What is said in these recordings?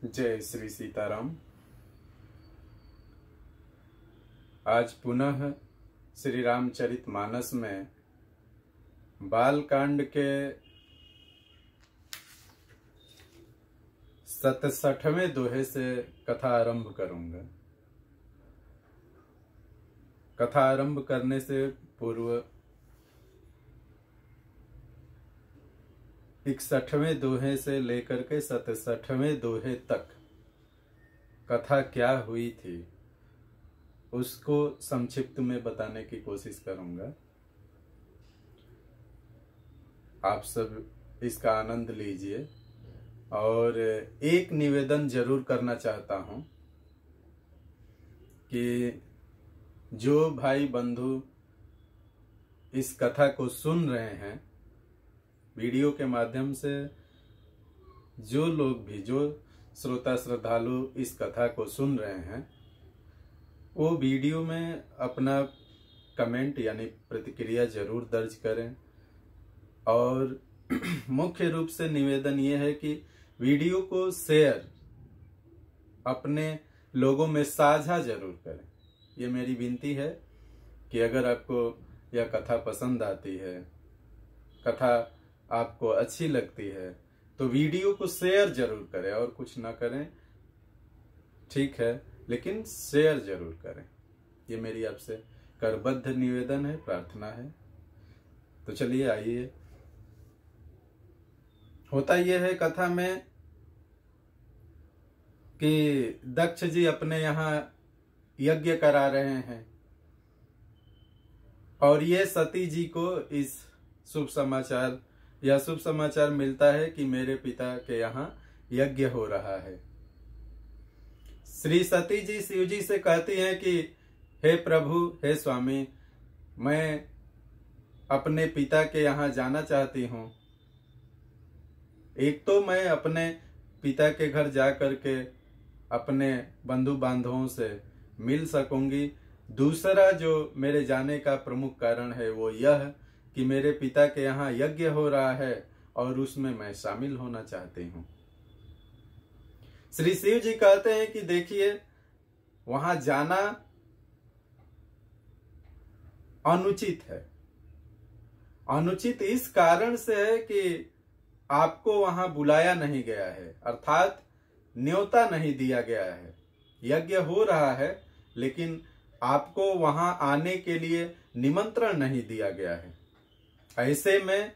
जय श्री सीताराम। आज पुनः श्री रामचरितमानस में बालकांड के 67वें दोहे से कथा आरंभ करूंगा। कथा आरंभ करने से पूर्व 61वें दोहे से लेकर के 67वें दोहे तक कथा क्या हुई थी उसको संक्षिप्त में बताने की कोशिश करूंगा। आप सब इसका आनंद लीजिए और एक निवेदन जरूर करना चाहता हूं कि जो भाई बंधु इस कथा को सुन रहे हैं वीडियो के माध्यम से, जो लोग भी, जो श्रोता श्रद्धालु इस कथा को सुन रहे हैं, वो वीडियो में अपना कमेंट यानी प्रतिक्रिया जरूर दर्ज करें। और मुख्य रूप से निवेदन ये है कि वीडियो को शेयर अपने लोगों में साझा जरूर करें। ये मेरी विनती है कि अगर आपको यह कथा पसंद आती है, कथा आपको अच्छी लगती है, तो वीडियो को शेयर जरूर करें। और कुछ ना करें, ठीक है, लेकिन शेयर जरूर करें। ये मेरी आपसे करबद्ध निवेदन है, प्रार्थना है। तो चलिए आइए। होता यह है कथा में कि दक्ष जी अपने यहां यज्ञ करा रहे हैं और ये सती जी को इस शुभ समाचार मिलता है कि मेरे पिता के यहाँ यज्ञ हो रहा है। श्री सती जी शिव जी से कहती हैं कि हे प्रभु, हे स्वामी, मैं अपने पिता के यहाँ जाना चाहती हूँ। एक तो मैं अपने पिता के घर जा करके अपने बंधु बांधवों से मिल सकूंगी। दूसरा जो मेरे जाने का प्रमुख कारण है वो यह कि मेरे पिता के यहाँ यज्ञ हो रहा है और उसमें मैं शामिल होना चाहती हूँ। श्री शिव जी कहते हैं कि देखिए, वहां जाना अनुचित है। अनुचित इस कारण से है कि आपको वहां बुलाया नहीं गया है, अर्थात न्योता नहीं दिया गया है। यज्ञ हो रहा है लेकिन आपको वहां आने के लिए निमंत्रण नहीं दिया गया है। ऐसे में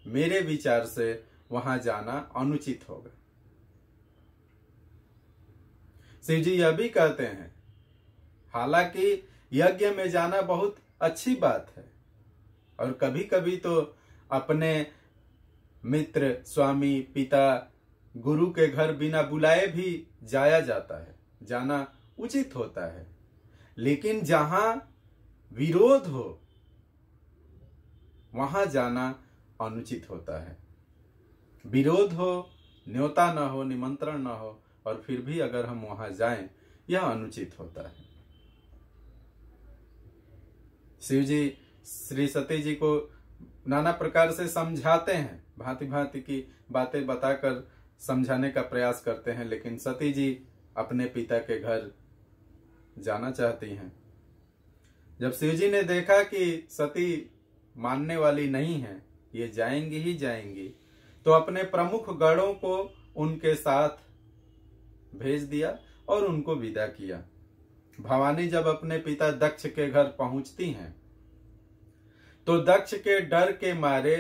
मेरे विचार से वहां जाना अनुचित होगा। शिव जी यह भी कहते हैं, हालांकि यज्ञ में जाना बहुत अच्छी बात है और कभी कभी तो अपने मित्र, स्वामी, पिता, गुरु के घर बिना बुलाए भी जाया जाता है, जाना उचित होता है। लेकिन जहां विरोध हो वहां जाना अनुचित होता है। विरोध हो, न्योता न हो, निमंत्रण न हो और फिर भी अगर हम वहां जाएं, यह अनुचित होता है। शिव जी श्री सती जी को नाना प्रकार से समझाते हैं, भांति भांति की बातें बताकर समझाने का प्रयास करते हैं, लेकिन सती जी अपने पिता के घर जाना चाहती हैं। जब शिव जी ने देखा कि सती मानने वाली नहीं है, ये जाएंगी ही जाएंगी, तो अपने प्रमुख गणों को उनके साथ भेज दिया और उनको विदा किया। भवानी जब अपने पिता दक्ष के घर पहुंचती हैं तो दक्ष के डर के मारे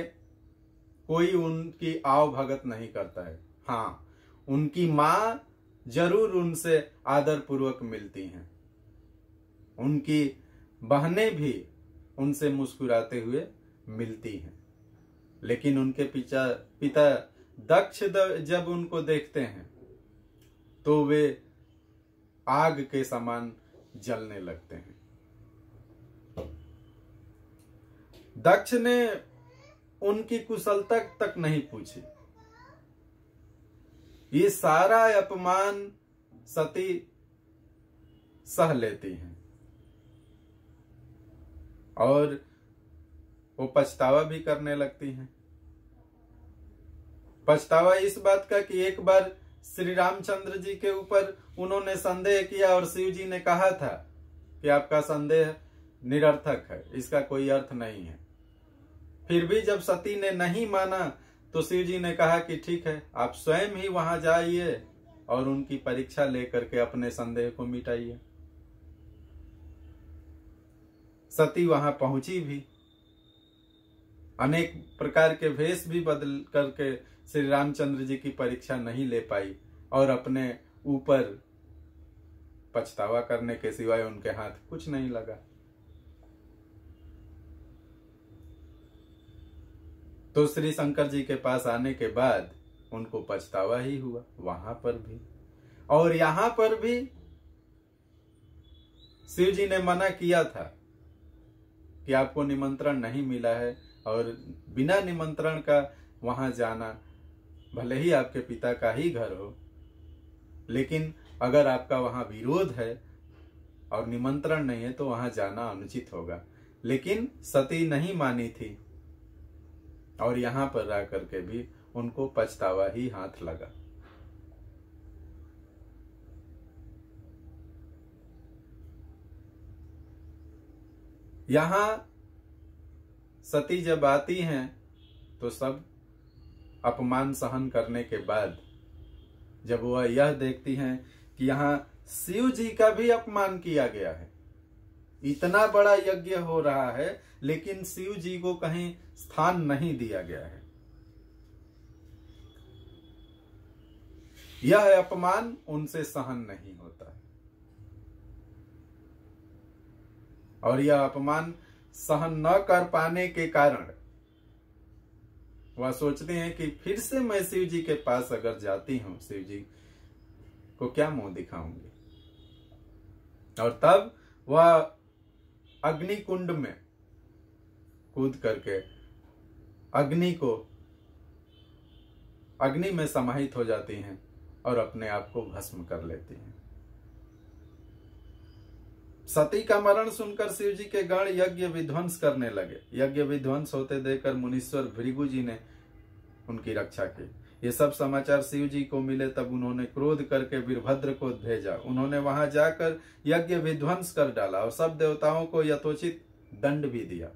कोई उनकी आव भगत नहीं करता है। हाँ, उनकी मां जरूर उनसे आदर पूर्वक मिलती हैं। उनकी बहनें भी उनसे मुस्कुराते हुए मिलती हैं। लेकिन उनके पिता दक्ष जब उनको देखते हैं तो वे आग के समान जलने लगते हैं। दक्ष ने उनकी कुशलता तक नहीं पूछी। ये सारा अपमान सती सह लेती हैं और वो पछतावा भी करने लगती हैं। पछतावा इस बात का कि एक बार श्री रामचंद्र जी के ऊपर उन्होंने संदेह किया और शिव जी ने कहा था कि आपका संदेह निरर्थक है, इसका कोई अर्थ नहीं है। फिर भी जब सती ने नहीं माना तो शिव जी ने कहा कि ठीक है, आप स्वयं ही वहां जाइए और उनकी परीक्षा लेकर के अपने संदेह को मिटाइए। सती वहां पहुंची भी, अनेक प्रकार के वेश भी बदल करके श्री रामचंद्र जी की परीक्षा नहीं ले पाई और अपने ऊपर पछतावा करने के सिवाय उनके हाथ कुछ नहीं लगा। तो श्री शंकर जी के पास आने के बाद उनको पछतावा ही हुआ, वहां पर भी और यहां पर भी शिव जी ने मना किया था कि आपको निमंत्रण नहीं मिला है और बिना निमंत्रण का वहां जाना, भले ही आपके पिता का ही घर हो, लेकिन अगर आपका वहां विरोध है और निमंत्रण नहीं है तो वहां जाना अनुचित होगा। लेकिन सती नहीं मानी थी और यहां पर रह करके भी उनको पछतावा ही हाथ लगा। यहां सती जब आती हैं तो सब अपमान सहन करने के बाद जब वह यह देखती हैं कि यहां शिव जी का भी अपमान किया गया है, इतना बड़ा यज्ञ हो रहा है लेकिन शिव जी को कहीं स्थान नहीं दिया गया है, यह अपमान उनसे सहन नहीं होता और यह अपमान सहन न कर पाने के कारण वह सोचते हैं कि फिर से मैं शिव जी के पास अगर जाती हूं, शिव जी को क्या मुंह दिखाऊंगी। और तब वह अग्नि कुंड में कूद करके अग्नि में समाहित हो जाती हैं और अपने आप को भस्म कर लेती हैं। सती का मरण सुनकर शिव जी के गण यज्ञ विध्वंस करने लगे। यज्ञ विध्वंस होते देखकर मुनीश्वर भृगु जी ने उनकी रक्षा की। ये सब समाचार शिव जी को मिले तब उन्होंने क्रोध करके वीरभद्र को भेजा। उन्होंने वहां जाकर यज्ञ विध्वंस कर डाला और सब देवताओं को यथोचित दंड भी दिया।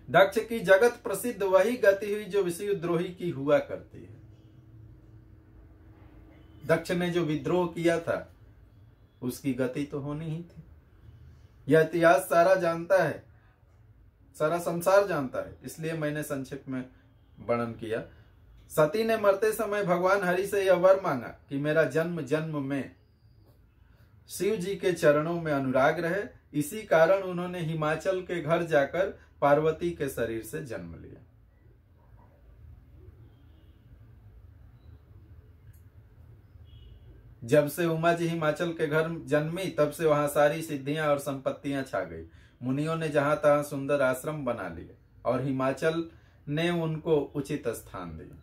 दक्ष की जगत प्रसिद्ध वही गति हुई जो विषयद्रोही की हुआ करती है। दक्ष ने जो विद्रोह किया था उसकी गति तो होनी ही थी। यह इतिहास सारा जानता है, सारा संसार जानता है, इसलिए मैंने संक्षिप्त में वर्णन किया। सती ने मरते समय भगवान हरि से यह वर मांगा कि मेरा जन्म जन्म में शिव जी के चरणों में अनुराग रहे। इसी कारण उन्होंने हिमाचल के घर जाकर पार्वती के शरीर से जन्म लिया। जब से उमा जी हिमाचल के घर जन्मी तब से वहां सारी सिद्धियां और संपत्तियां छा गई। मुनियों ने जहां तहां सुंदर आश्रम बना लिए और हिमाचल ने उनको उचित स्थान दिया।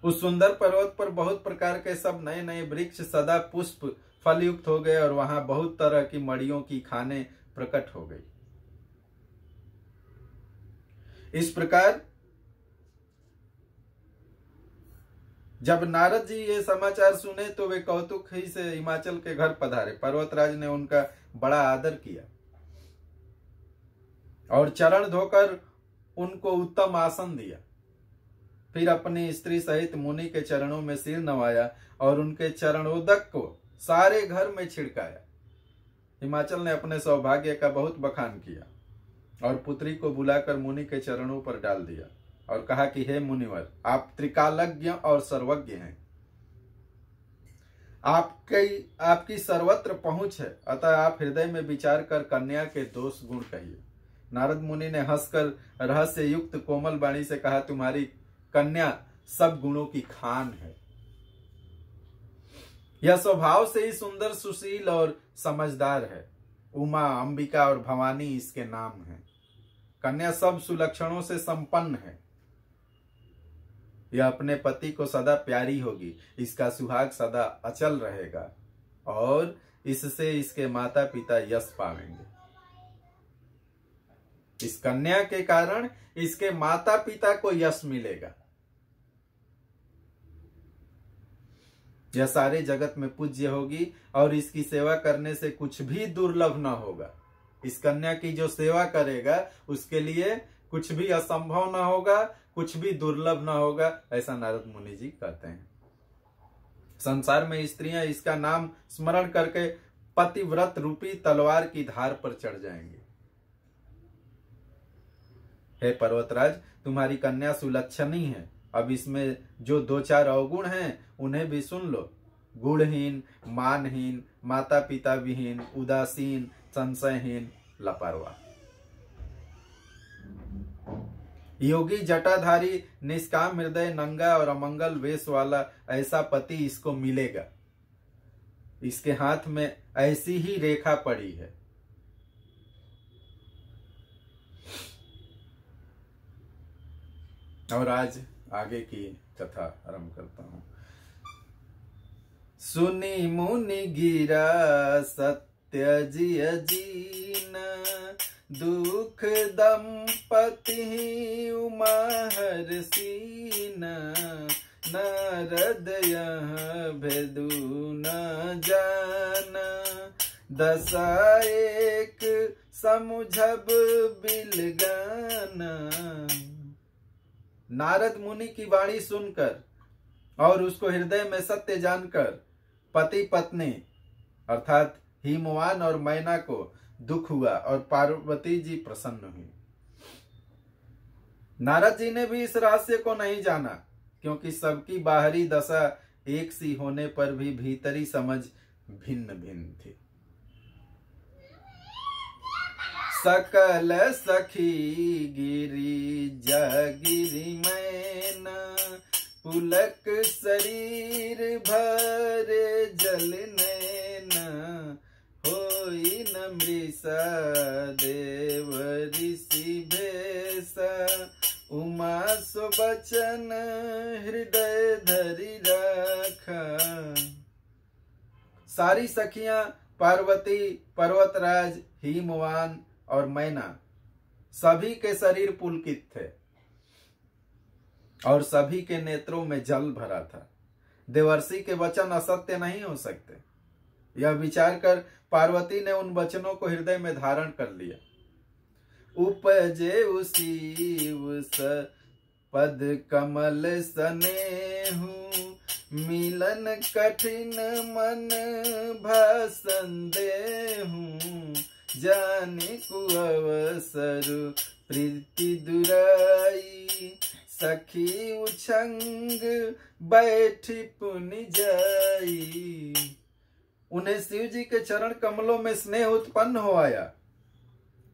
उस सुंदर पर्वत पर बहुत प्रकार के सब नए नए वृक्ष सदा पुष्प फल युक्त हो गए और वहां बहुत तरह की मड़ियों की खाने प्रकट हो गई। इस प्रकार जब नारद जी ये समाचार सुने तो वे कौतुक ही से हिमाचल के घर पधारे। पर्वतराज ने उनका बड़ा आदर किया और चरण धोकर उनको उत्तम आसन दिया। फिर अपनी स्त्री सहित मुनि के चरणों में सिर नवाया और उनके चरणोदक को सारे घर में छिड़काया। हिमाचल ने अपने सौभाग्य का बहुत बखान किया और पुत्री को बुलाकर मुनि के चरणों पर डाल दिया और कहा कि हे मुनिवर, आप त्रिकालज्ञ और सर्वज्ञ हैं, आपकी सर्वत्र पहुंच है, अतः आप हृदय में विचार कर कन्या के दोष गुण कहिए। नारद मुनि ने हंसकर रहस्य युक्त कोमल वाणी से कहा, तुम्हारी कन्या सब गुणों की खान है। यह स्वभाव से ही सुंदर, सुशील और समझदार है। उमा, अंबिका और भवानी इसके नाम हैं। कन्या सब सुलक्षणों से संपन्न है। यह अपने पति को सदा प्यारी होगी, इसका सुहाग सदा अचल रहेगा और इससे इसके माता पिता यश पावेंगे। इस कन्या के कारण इसके माता पिता को यश मिलेगा। यह सारे जगत में पूज्य होगी और इसकी सेवा करने से कुछ भी दुर्लभ न होगा। इस कन्या की जो सेवा करेगा उसके लिए कुछ भी असंभव न होगा, कुछ भी दुर्लभ न होगा, ऐसा नारद मुनि जी कहते हैं। संसार में स्त्रियां इसका नाम स्मरण करके पतिव्रत रूपी तलवार की धार पर चढ़ जाएंगे। हे पर्वतराज, तुम्हारी कन्या सुलक्षणी है। अब इसमें जो 2-4 अवगुण हैं उन्हें भी सुन लो। गुणहीन, मानहीन, माता पिता विहीन, उदासीन, संशयहीन, लापरवाह। योगी जटाधारी, निष्काम हृदय, नंगा और अमंगल वेश वाला ऐसा पति इसको मिलेगा। इसके हाथ में ऐसी ही रेखा पड़ी है। और आज आगे की कथा आरंभ करता हूं। सुनी मुनि गिरा सत्य जिय जीना, दुख दंपति उमा हरसीना, नारद यह भेदु न जाना, दशा एक समुझब बिलगाना। नारद मुनि की वाणी सुनकर और उसको हृदय में सत्य जानकर पति पत्नी अर्थात हिमवान और मैना को दुख हुआ और पार्वती जी प्रसन्न हुई। नारद जी ने भी इस रहस्य को नहीं जाना, क्योंकि सबकी बाहरी दशा एक सी होने पर भी भीतरी समझ भिन्न भिन्न थी। सकल सखी गिरी जगिरी मैना, पुलक शरीर भरे जल नैना, होई न मृषा देव ऋषि भेसा, उमा सो बचन हृदय धरि राखा। सारी सखियां पार्वती, पर्वतराज, हिमवान और मैना सभी के शरीर पुलकित थे और सभी के नेत्रों में जल भरा था। देवर्षि के वचन असत्य नहीं हो सकते। यह विचार कर पार्वती ने उन वचनों को हृदय में धारण कर लिया। उपजे उसी उस पद कमल सनेहु, मिलन कठिन मन भासंदेहु, जाने को अवसर प्रीति दुराई, सखी उछंग बैठी पुनि जाई। उन्हें शिव जी के चरण कमलों में स्नेह उत्पन्न हो आया,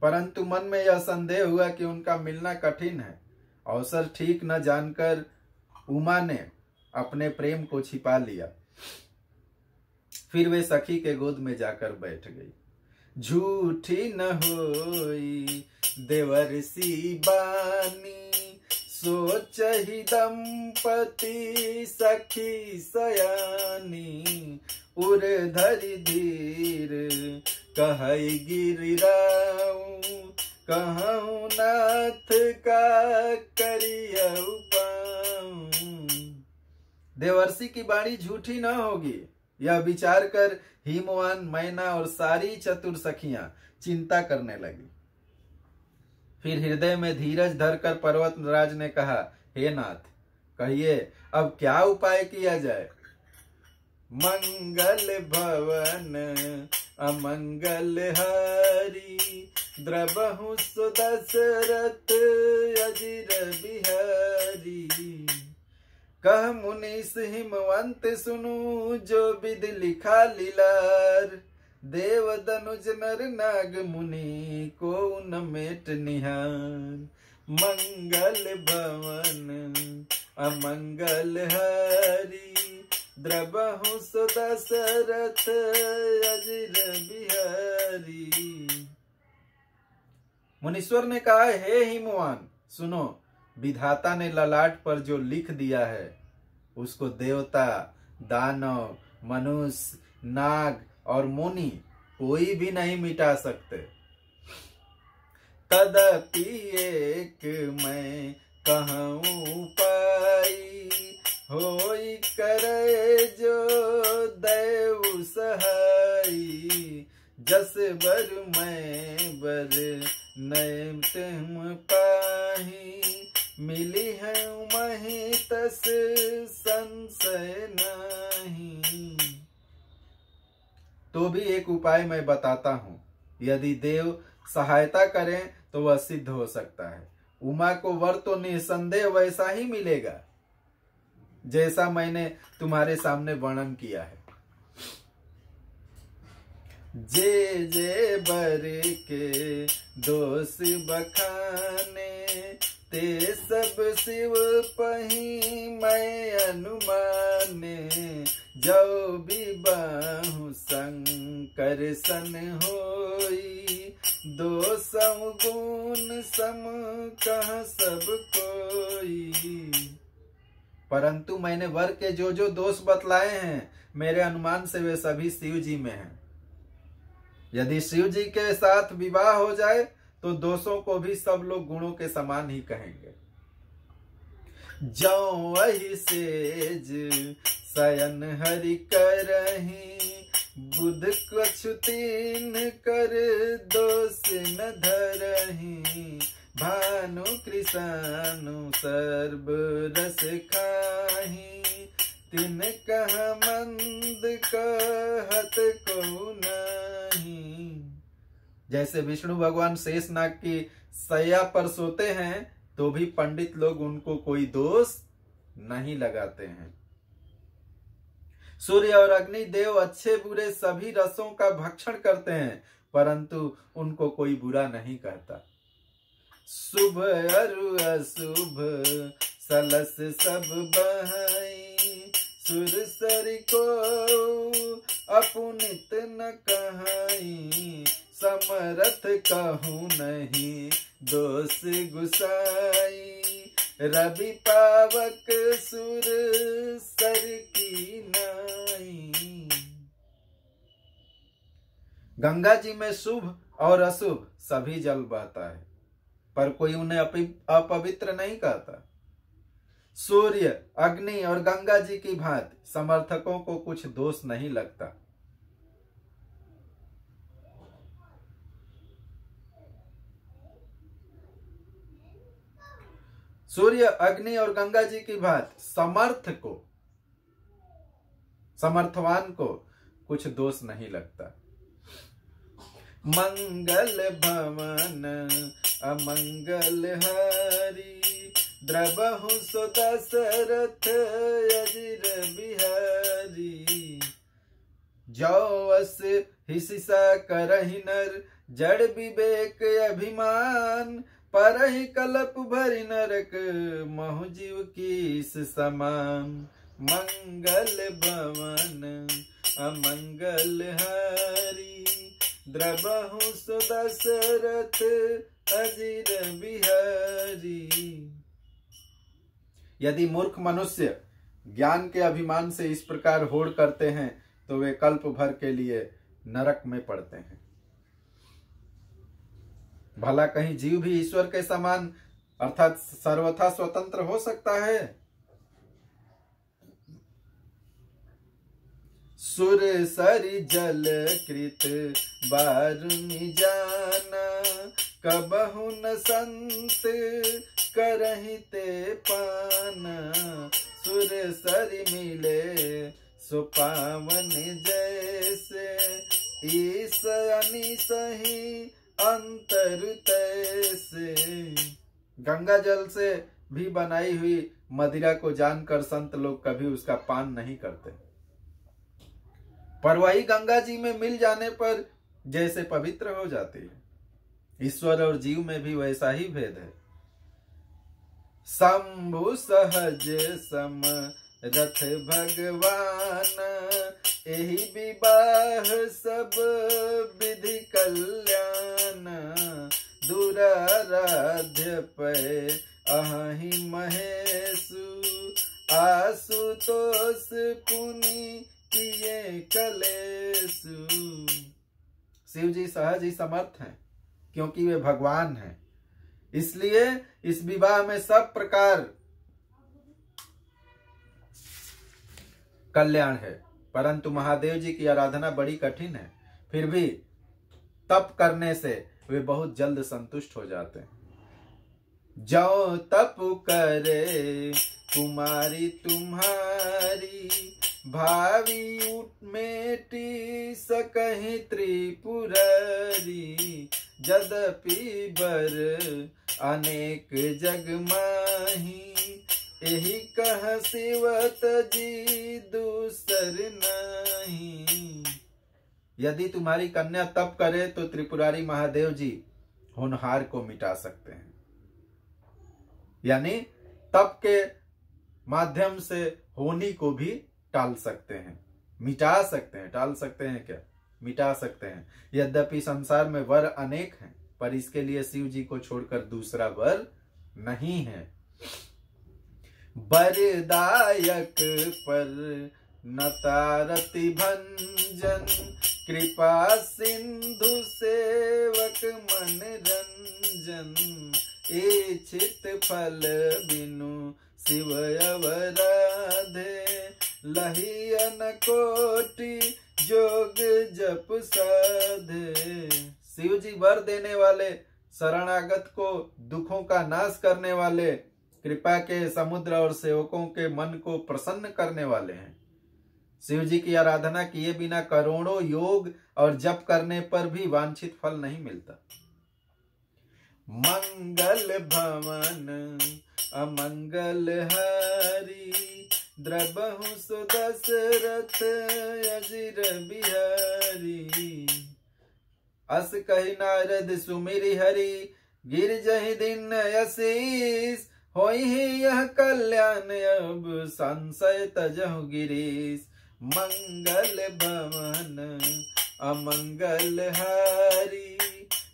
परंतु मन में यह संदेह हुआ कि उनका मिलना कठिन है। अवसर ठीक न जानकर उमा ने अपने प्रेम को छिपा लिया। फिर वे सखी के गोद में जाकर बैठ गई। झूठी न होई देवर्षि बानी, सोचहि दंपति सखी सयानी, उर धरि धीर कहई गिरिराऊ, कहूँ नाथ का करियऊ पाऊं। देवर्षि की बाणी झूठी न होगी, यह विचार कर हिमवान, मैना और सारी चतुर सखियां चिंता करने लगी। फिर हृदय में धीरज धरकर पर्वतराज ने कहा, हे नाथ, कहिए अब क्या उपाय किया जाए। मंगल भवन अमंगल हारी, द्रबहु सुदशरथ अजिर बिहारी। कह मुनीस हिमवंत सुनु, जो विधि लिखा लीलार, देव दनुज नर नाग मुनि को न मेट निहार। मंगल भवन अमंगल हारी, द्रबहु सुदशरथ अजिर बिहारी। मुनीश्वर ने कहा, हे हिमवान सुनो, विधाता ने ललाट पर जो लिख दिया है उसको देवता, दानव, मनुष्य, नाग और मुनि कोई भी नहीं मिटा सकते। तदपि एक मैं कहूँ पाई, होई करे जो दैव सहाई, जस बर मैं बर नय तुम पाही, मिली है मही तस संशय नहीं। तो भी एक उपाय मैं बताता हूँ, यदि देव सहायता करें तो वह सिद्ध हो सकता है। उमा को वर तो निसंदेह वैसा ही मिलेगा जैसा मैंने तुम्हारे सामने वर्णन किया है। जे जे बर के दोष बखाने, ते सब शिव पही मैं अनुमाने, जो भी बाहु शंकर सन होई, दो सम गुण सम कह सब कोई। परंतु मैंने वर के जो जो दोष बतलाए हैं, मेरे अनुमान से वे सभी शिव जी में हैं। यदि शिव जी के साथ विवाह हो जाए तो दोषों को भी सब लोग गुणों के समान ही कहेंगे। जो वही सेज शयन हरि करही, बुध कछुतीन कर दोष न धरही, भानु कृष्णानु सर्व रस खाही, तिन कह मंद कहत को नहीं। जैसे विष्णु भगवान शेषनाग की सैया पर सोते हैं तो भी पंडित लोग उनको कोई दोष नहीं लगाते हैं। सूर्य और अग्नि देव अच्छे बुरे सभी रसों का भक्षण करते हैं, परंतु उनको कोई बुरा नहीं कहता। शुभ अरु अशुभ सलस सब बहाई, सुर सरि को अपुनित न कहाई, समरथ कहूँ नहीं दोष गुसाई, रवि पावक सुर सर की नाई। गंगा जी में शुभ और अशुभ सभी जल बहता है, पर कोई उन्हें अपवित्र नहीं कहता। सूर्य, अग्नि और गंगा जी की भांति समर्थकों को कुछ दोष नहीं लगता। सूर्य, अग्नि और गंगा जी की भांति समर्थवान को कुछ दोष नहीं लगता। मंगल भवन अमंगल हारी, द्रबहु सो दशरथ अजिर बिहारी, जो अस हिसिसा करहि नर, जड़ विवेक अभिमान, परहि कलप भरि नरक महु जीव कीस समान। मंगल भवन अमंगल हारी, द्रबहु सो दशरथ अजिर बिहारी। यदि मूर्ख मनुष्य ज्ञान के अभिमान से इस प्रकार होड़ करते हैं तो वे कल्प भर के लिए नरक में पड़ते हैं। भला कहीं जीव भी ईश्वर के समान अर्थात सर्वथा स्वतंत्र हो सकता है? सुर सरि जल कृत बारुनि जाना, कबहु न संत करहि ते पाना, सुर सरि मिले सो पावन जैसे, ईस अनिस ही अंतर तैसे। गंगा जल से भी बनाई हुई मदिरा को जानकर संत लोग कभी उसका पान नहीं करते, पर वही गंगा जी में मिल जाने पर जैसे पवित्र हो जाती है। ईश्वर और जीव में भी वैसा ही भेद है। शंभु सहज सम रथ भगवान, एहि विवाह सब विधि कल्याण, दुराराध्य पै अहि महेशु, आशुतोष पुनि किए कलेशु। शिव जी सहज ही समर्थ हैं क्योंकि वे भगवान हैं, इसलिए इस विवाह में सब प्रकार कल्याण है। परंतु महादेव जी की आराधना बड़ी कठिन है, फिर भी तप करने से वे बहुत जल्द संतुष्ट हो जाते हैं। जो तप करे कुमारी तुम्हारी, भावी मेटी सकहि त्रिपुरारी। यद्यपि बर अनेक जग माही, यही कह शिवत जी दूसर नहीं। यदि तुम्हारी कन्या तप करे तो त्रिपुरारी महादेव जी होनहार को मिटा सकते हैं, यानी तप के माध्यम से होनी को भी टाल सकते हैं, मिटा सकते हैं। टाल सकते हैं क्या, मिटा सकते हैं। यद्यपि संसार में वर अनेक हैं, पर इसके लिए शिव जी को छोड़कर दूसरा वर नहीं है। बरदायक पर नतारति भंजन, कृपा सिंधु सेवक मन रंजन। इच्छित फल बिनु शिव अवराधे, लहियन कोटि जोग जप साधे। शिव जी वर देने वाले, शरणागत को दुखों का नाश करने वाले, कृपा के समुद्र और सेवकों के मन को प्रसन्न करने वाले हैं। शिव जी की आराधना किए बिना करोड़ों योग और जप करने पर भी वांछित फल नहीं मिलता। मंगल भवन अमंगल हारी, द्रबहु सुदशरथ अजिर बिहारी। अस कहि नारद सुमिरि हरि, गिर जहि दिन यशीस। होई यह कल्याण अब संशय तजहु गिरीश। मंगल भवन अमंगल हारी,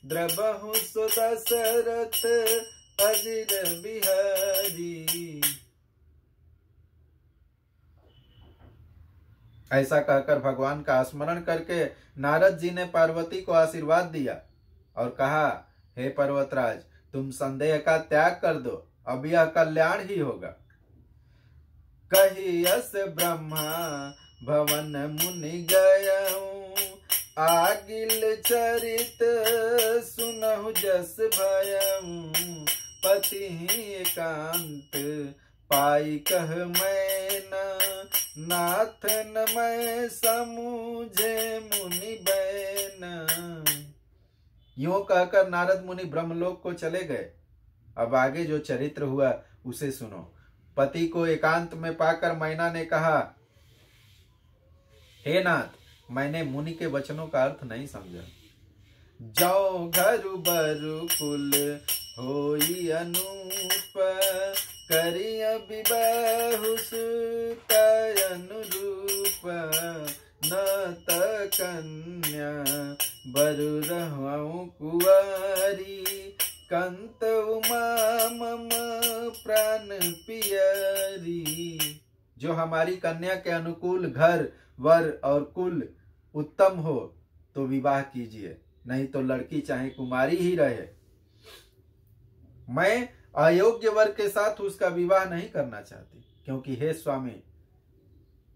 द्रबहु सुदशरथ अजिर बिहारी। ऐसा कहकर भगवान का स्मरण करके नारद जी ने पार्वती को आशीर्वाद दिया और कहा, हे पर्वतराज, तुम संदेह का त्याग कर दो, अब यह कल्याण ही होगा। कहियस ब्रह्मा भवन मुनि गयऊं, आगिल चरित सुनहु जस भयऊं। पति एकांत पाई कह मैना, नाथन मैं समूझे मुनि बैना। यूं कहकर नारद मुनि ब्रह्मलोक को चले गए। अब आगे जो चरित्र हुआ उसे सुनो। पति को एकांत में पाकर मैना ने कहा, हे नाथ, मैंने मुनि के वचनों का अर्थ नहीं समझा। जो घरु बरु कुल होई अनूप, करिय विबाहु सुत अनुरूप। न त कन्या बरु रहूं कुंवारी, कंत उमा मम प्राण पियरी। जो हमारी कन्या के अनुकूल घर, वर और कुल उत्तम हो तो विवाह कीजिए, नहीं तो लड़की चाहे कुमारी ही रहे। मैं अयोग्य वर के साथ उसका विवाह नहीं करना चाहती, क्योंकि हे स्वामी,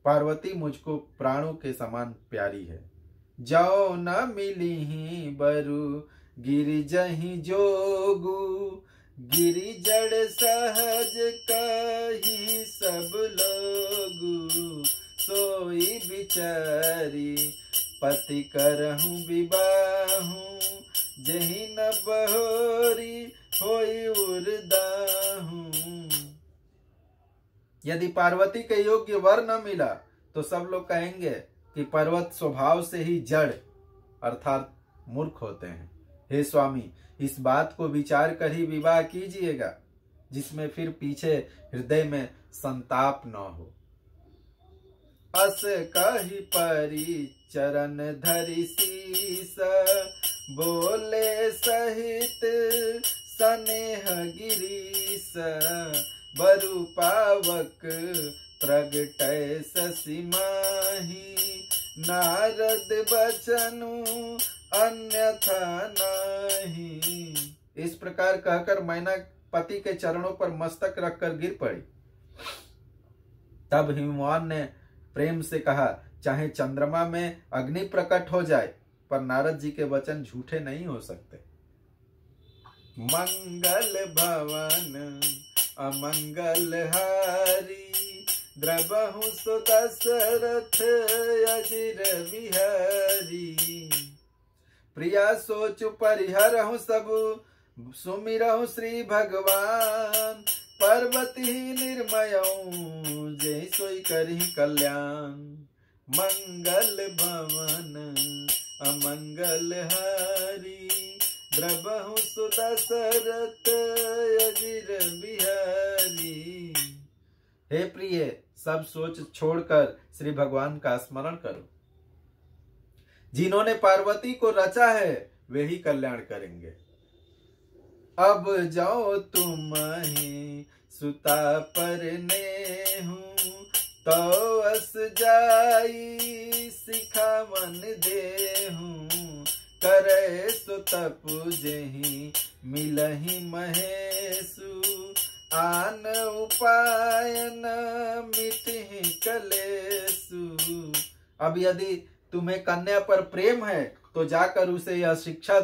पार्वती मुझको प्राणों के समान प्यारी है। जाओ न मिली ही बरु गिरि जहि जोगु, गिरि जड़ सहज कही सब लोगु। सोई बिचारी पति करहूं विबाहूं, जहि न बहोरी होई उर्दाहूं। यदि पार्वती के योग्य वर न मिला तो सब लोग कहेंगे कि पर्वत स्वभाव से ही जड़ अर्थात मूर्ख होते हैं। हे स्वामी, इस बात को विचार कर ही विवाह कीजिएगा, जिसमें फिर पीछे हृदय में संताप न हो। अस कहि परी चरण धरि शीस, बोले सहित स्नेह गिरीश। बरु पावक प्रगटय शशि माही, नारद बचनु अन्यथा नहीं। इस प्रकार कहकर मैना पति के चरणों पर मस्तक रखकर गिर पड़ी। तब हिमवान ने प्रेम से कहा, चाहे चंद्रमा में अग्नि प्रकट हो जाए, पर नारद जी के वचन झूठे नहीं हो सकते। मंगल भवन अमंगल हारी, द्रबहु सो दशरथ अजिर बिहारी। प्रिया सोचु परिहरहु सब, सुमिरहु श्री भगवान। पर्वती निर्मयऊ, जय सोई करहि कल्याण। मंगल भवन अमंगल हारी, द्रबहु सो दशरथ अजिर बिहारी। हे प्रिय, सब सोच छोड़कर श्री भगवान का स्मरण करो। जिन्होंने पार्वती को रचा है वे ही कल्याण करेंगे। अब जाओ तुम ही सुता पर नेहू, तो अस जाई सिखावन देहू। करे सो तपु जेहि मिलहि महेशु, आन उपाय न मिटहि कलेसु। अब यदि तुम्हें कन्या पर प्रेम है तो जाकर उसे यह शिक्षा